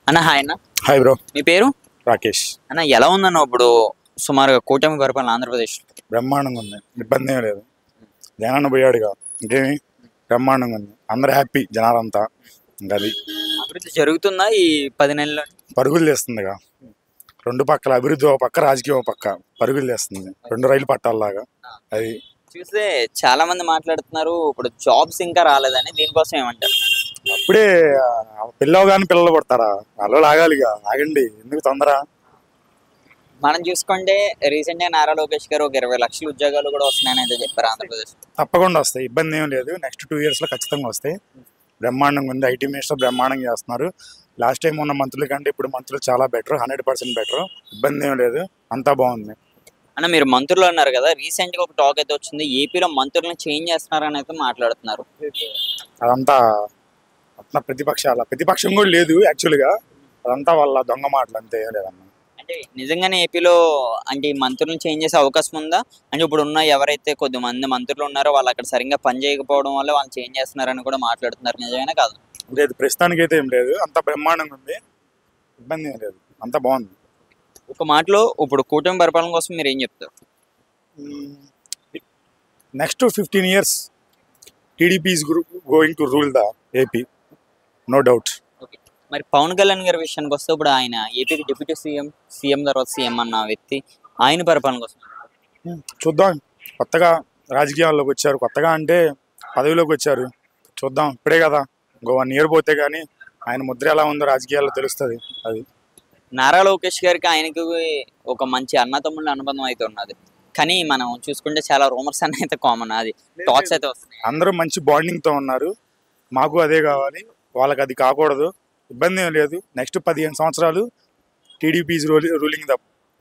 అన్న హాయ్ అన్న. Hi bro. మీ పేరు? రాకేష్. అన్న ఎలా ఉందన్న ఇప్పుడు సుమారుగా కూటమి పరిపాలన ఆంధ్రప్రదేశ్? బ్రహ్మాండంగా ఉంది, ఇబ్బంది ఏం లేదు. జనాన్ని పోయాడుగా, ఇంకేమి బ్రహ్మాండంగా ఉంది, అందరు హ్యాపీ జనాలంతా. ఇంకా అది అభివృద్ధి జరుగుతుందా ఈ 10 నెలల్లో? పరుగులు తీస్తుందిగా, రెండు పక్కల అభివృద్ధి ఒక పక్క, రాజకీయం ఒక పక్క పరుగులు తీస్తుంది, రెండు రైలు పట్టాలలాగా. అది చూస్తే చాలా మంది మాట్లాడుతున్నారు ఇప్పుడు జాబ్స్ ఇంకా రాలేదని, దీనికోసం ఏమంటారు? అప్పుడే పిల్లవు కానీ పిల్లలు పడతారా, వాళ్ళు ఆగాలిగా, ఆగండి, ఎందుకు తొందర. మనం చూసుకుంటే రీసెంట్ గా నారా లోకేష్ గారు ఒక 20 లక్షల ఉద్యోగాలు కూడా వస్తున్నాయని అయితే చెప్పారు ఆంధ్రప్రదేశ్. తప్పకుండా వస్తాయి, ఇబ్బంది ఏం లేదు. నెక్స్ట్ 2 years లో ఖచ్చితంగా వస్తాయి. బ్రహ్మాండంగా ఉంది, ఐటీ మినిస్టర్ బ్రహ్మాండంగా చేస్తున్నారు. లాస్ట్ టైం ఉన్న మంత్రుల కంటే ఇప్పుడు మంత్రులు చాలా బెటర్, 100% బెటర్. ఇబ్బంది ఏం లేదు, అంతా బాగుంది. అన్న మీరు మంత్రులు అన్నారు కదా, రీసెంట్ గా ఒక టాక్ అయితే వచ్చింది, ఏపీలో మంత్రులను చేంజ్ చేస్తున్నారని అయితే మాట్లాడుతున్నారు. అదంతా అంతా ప్రతిపక్షం కూడా లేదు యాక్చువల్గా, అదంతా వాళ్ళ దొంగ మాటలు, అంతే, ఏం లేదన్న. అంటే నిజంగానే ఏపీలో అంటే ఈ మంత్రులను చేంజ్ చేసే అవకాశం ఉందా? అంటే ఇప్పుడు ఉన్న ఎవరైతే కొద్దిమంది మంత్రులు ఉన్నారో వాళ్ళు అక్కడ సరిగ్గా పని చేయకపోవడం వల్ల వాళ్ళు చేంజ్ చేస్తున్నారని కూడా మాట్లాడుతున్నారు, నిజమేనా కాదు? లేదు, ప్రస్తుతానికి అయితే ఏం లేదు, అంత బ్రహ్మాండంగా ఉంది, ఇబ్బంది ఏం లేదు, అంతా బాగుంది. ఒక మాటలో ఇప్పుడు కూటమి పరిపాలన కోసం మీరు ఏం చెప్తారు? Next 15 years TDP is going to rule the AP, no doubt. మరి పవన్ కళ్యాణ్ గారి విషయానికి వస్తే ఇప్పుడు ఆయన ఏపీకి డిప్యూటీ సీఎం తర్వాత సీఎం అన్న వ్యక్తి, ఆయన పరిపాలన కోసం చూద్దాం. కొత్తగా రాజకీయాల్లోకి వచ్చారు, కొత్తగా అంటే పదవిలోకి వచ్చారు, చూద్దాం. ఇప్పుడే కదా, ఇంకో 1 year పోతే కానీ ఆయన ముద్ర ఎలా ఉందో రాజకీయాల్లో తెలుస్తుంది. అది నారా లోకేష్ గారికి ఆయనకి ఒక మంచి అన్నతమ్ముళ్ళ అనుబంధం అయితే ఉన్నది, కానీ మనం చూసుకుంటే చాలా రూమర్స్ అన్న అయితే కామన్, అది టాక్స్ అయితే వస్తున్నాయి. అందరూ మంచి బాండింగ్తో ఉన్నారు, మాకు అదే కావాలి, వాళ్ళకి అది కాకూడదు, ఇబ్బంది ఏం లేదు. నెక్స్ట్ 15 సంవత్సరాలు TDP is ruling the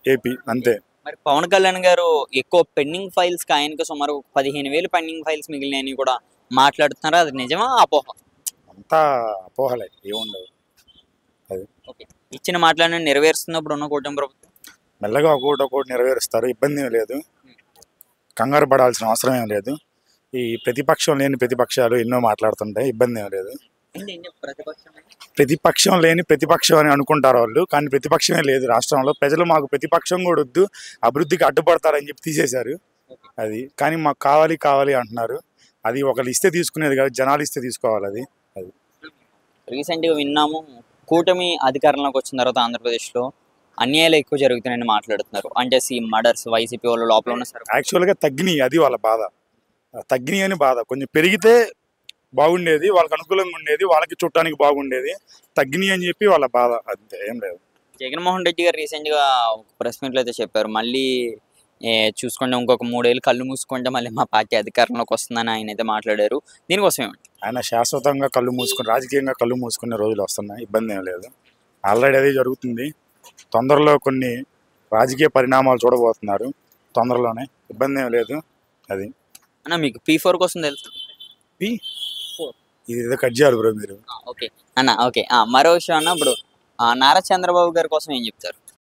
AP, అంతే. మరి పవన్ కళ్యాణ్ గారు ఎక్కువ పెండింగ్ ఫైల్స్ కి ఆయనకి సుమారు 15,000 పెండింగ్ ఫైల్స్ మిగిలినని కూడా మాట్లాడుతున్నారు, అది నిజమా అపోహ? అంతా అపోహలే, ఏముండదు. అది ఓకే, ఇచ్చిన మాటలను నెరవేరుస్తున్నప్పుడు ఉన్న కూటమి ప్రభుత్వం మెల్లగా ఒక్కొక్కటి నెరవేరుస్తారు, ఇబ్బంది ఏం లేదు, కంగారు పడాల్సిన అవసరం ఏం లేదు. ఈ ప్రతిపక్షం లేని ప్రతిపక్షాలు ఎన్నో మాట్లాడుతుంటాయి, ఇబ్బంది ఏం లేదు. ప్రతిపక్షం లేని ప్రతిపక్షం అని అనుకుంటారు వాళ్ళు, కానీ ప్రతిపక్షమే లేదు రాష్ట్రంలో. ప్రజలు మాకు ప్రతిపక్షం కూడా వద్దు, అభివృద్ధికి అడ్డుపడతారని చెప్పి తీసేశారు అది. కానీ మాకు కావాలి కావాలి అంటున్నారు, అది ఒకళ్ళు ఇస్తే తీసుకునేది కాదు, జనాలు ఇస్తే తీసుకోవాలి. అది అది రీసెంట్గా విన్నాము, కూటమి అధికారంలోకి వచ్చిన తర్వాత ఆంధ్రప్రదేశ్లో అన్యాయాలు ఎక్కువ జరుగుతున్నాయని మాట్లాడుతున్నారు. అంటే మర్డర్స్, వైసీపీ వాళ్ళు లోపల ఉన్న సార్ యాక్చువల్గా తగ్గినాయి, అది వాళ్ళ బాధ. తగ్గినాయి అని బాధ, కొంచెం పెరిగితే బాగుండేది, వాళ్ళకి అనుకూలంగా ఉండేది, వాళ్ళకి చుట్టానికి బాగుండేది, తగ్గినాయి అని చెప్పి వాళ్ళ బాధ, అంతే, ఏం లేదు. జగన్మోహన్ రెడ్డి గారు రీసెంట్గా ఒక ప్రెస్ మీట్లో అయితే చెప్పారు, మళ్ళీ చూసుకుంటే ఇంకొక 3 ఏళ్ళు కళ్ళు మూసుకుంటే మళ్ళీ మా పార్టీ అధికారంలోకి వస్తుందని ఆయన అయితే మాట్లాడారు, దీనికోసం ఏమంటారు? ఆయన శాశ్వతంగా కళ్ళు మూసుకుని, రాజకీయంగా కళ్ళు మూసుకునే రోజులు వస్తున్నాయి, ఇబ్బంది ఏం లేదు. ఆల్రెడీ అదే జరుగుతుంది, తొందరలో కొన్ని రాజకీయ పరిణామాలు చూడబోతున్నారు తొందరలోనే, ఇబ్బంది ఏం లేదు. అది అన్న మీకు P4 కోసం తెలుసు? ఇది ఏదో కట్ చేయాలి బ్రో మీరు. ఓకే అన్న, ఓకే. మరో విషయం అన్న, ఇప్పుడు నారా చంద్రబాబు గారి కోసం ఏం చెప్తారు?